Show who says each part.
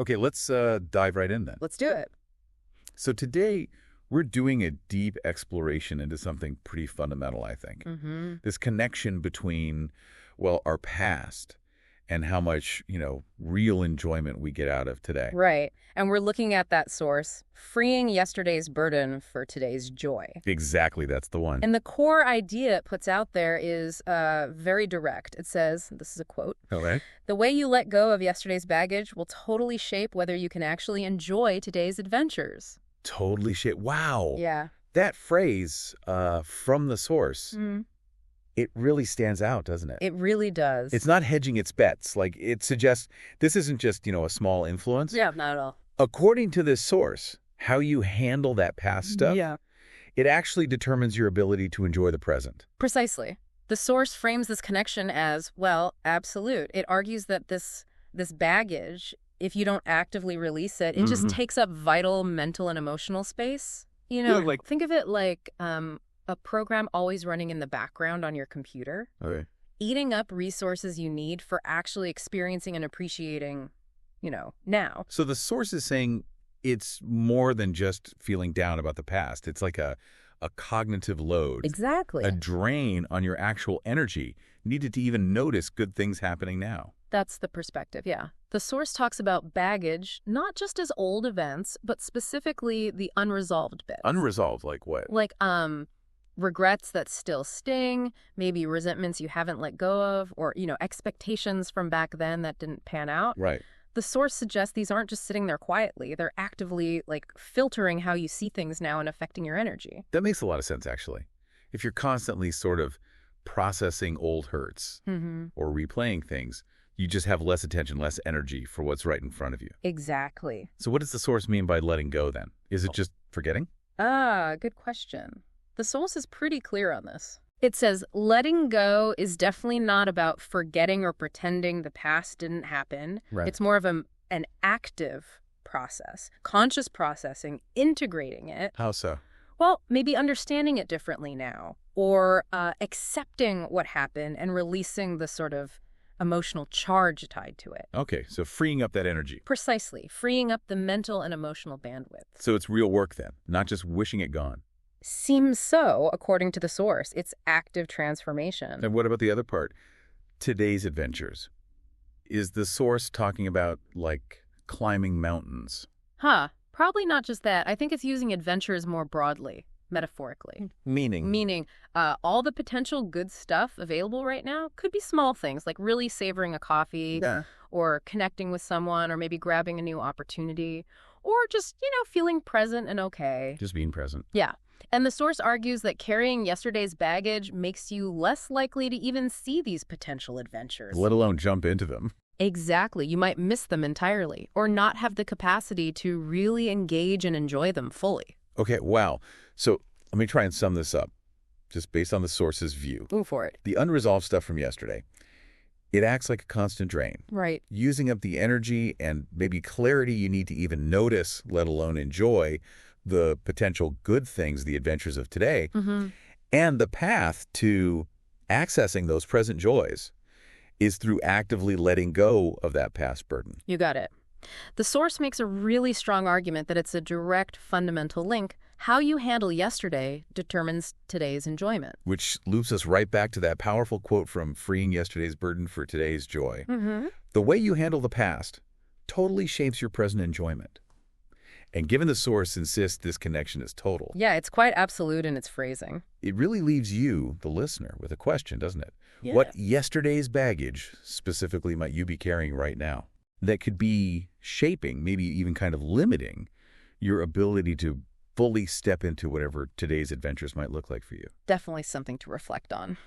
Speaker 1: Okay, let's dive right in then.
Speaker 2: Let's do it.
Speaker 1: So today, we're doing a deep exploration into something pretty fundamental, I think.
Speaker 2: Mm-hmm.
Speaker 1: This connection between, well, our past and how much, real enjoyment we get out of today.
Speaker 2: Right. And we're looking at that source, freeing yesterday's burden for today's joy.
Speaker 1: Exactly, that's the one.
Speaker 2: And the core idea it puts out there is very direct. It says, this is a quote,
Speaker 1: Okay.
Speaker 2: "The way you let go of yesterday's baggage will totally shape whether you can actually enjoy today's adventures."
Speaker 1: Totally shit. Wow.
Speaker 2: Yeah.
Speaker 1: That phrase from the source, it really stands out, doesn't it?
Speaker 2: It really does.
Speaker 1: It's not hedging its bets. Like, it suggests this isn't just, a small influence.
Speaker 2: Yeah, not at all.
Speaker 1: According to this source, how you handle that past stuff,
Speaker 2: Yeah.
Speaker 1: it actually determines your ability to enjoy the present.
Speaker 2: Precisely. The source frames this connection as, well, absolute. It argues that this baggage, if you don't actively release it, it just takes up vital mental and emotional space. Think of it like a program always running in the background on your computer,
Speaker 1: Okay.
Speaker 2: eating up resources you need for actually experiencing and appreciating, now.
Speaker 1: So the source is saying it's more than just feeling down about the past. It's like a cognitive load,
Speaker 2: Exactly.
Speaker 1: a drain on your actual energy needed to even notice good things happening now.
Speaker 2: That's the perspective, yeah. The source talks about baggage, not just as old events, but specifically the unresolved bits.
Speaker 1: Unresolved, like what?
Speaker 2: Like, regrets that still sting, maybe resentments you haven't let go of, or, expectations from back then that didn't pan out.
Speaker 1: Right.
Speaker 2: The source suggests these aren't just sitting there quietly. They're actively, filtering how you see things now and affecting your energy.
Speaker 1: That makes a lot of sense, actually. If you're constantly sort of processing old hurts or replaying things, you just have less attention, less energy for what's right in front of you.
Speaker 2: Exactly.
Speaker 1: So what does the source mean by letting go then? Is it just forgetting?
Speaker 2: Good question. The source is pretty clear on this. It says, letting go is definitely not about forgetting or pretending the past didn't happen.
Speaker 1: Right.
Speaker 2: It's more of an active process, conscious processing, integrating it.
Speaker 1: How so?
Speaker 2: Well, maybe understanding it differently now, or accepting what happened and releasing the sort of emotional charge tied to it.
Speaker 1: Okay, so freeing up that energy.
Speaker 2: Precisely, freeing up the mental and emotional bandwidth.
Speaker 1: So it's real work then, not just wishing it gone.
Speaker 2: Seems so, according to the source. It's active transformation.
Speaker 1: And what about the other part? Today's adventures. Is the source talking about, like, climbing mountains?
Speaker 2: Probably not just that. I think it's using adventures more broadly, metaphorically.
Speaker 1: Meaning?
Speaker 2: Meaning, all the potential good stuff available right now could be small things, like really savoring a coffee, or connecting with someone, or maybe grabbing a new opportunity, or just, feeling present and okay.
Speaker 1: Just being present.
Speaker 2: Yeah. And the source argues that carrying yesterday's baggage makes you less likely to even see these potential adventures.
Speaker 1: Let alone jump into them.
Speaker 2: Exactly. You might miss them entirely, or not have the capacity to really engage and enjoy them fully.
Speaker 1: Okay, wow. So let me try and sum this up, just based on the source's view.
Speaker 2: Move for it.
Speaker 1: The unresolved stuff from yesterday, it acts like a constant drain,
Speaker 2: Right.
Speaker 1: using up the energy and maybe clarity you need to even notice, let alone enjoy, the potential good things, the adventures of today, and the path to accessing those present joys is through actively letting go of that past burden.
Speaker 2: You got it. The source makes a really strong argument that it's a direct fundamental link. How you handle yesterday determines today's enjoyment.
Speaker 1: Which loops us right back to that powerful quote from Freeing Yesterday's Burden for Today's Joy. The way you handle the past totally shapes your present enjoyment. And given the source insists this connection is total,
Speaker 2: Yeah, it's quite absolute in its phrasing.
Speaker 1: it really leaves you, the listener, with a question, doesn't it?
Speaker 2: Yeah.
Speaker 1: What yesterday's baggage specifically might you be carrying right now that could be shaping, maybe even kind of limiting, your ability to fully step into whatever today's adventures might look like for you?
Speaker 2: Definitely something to reflect on.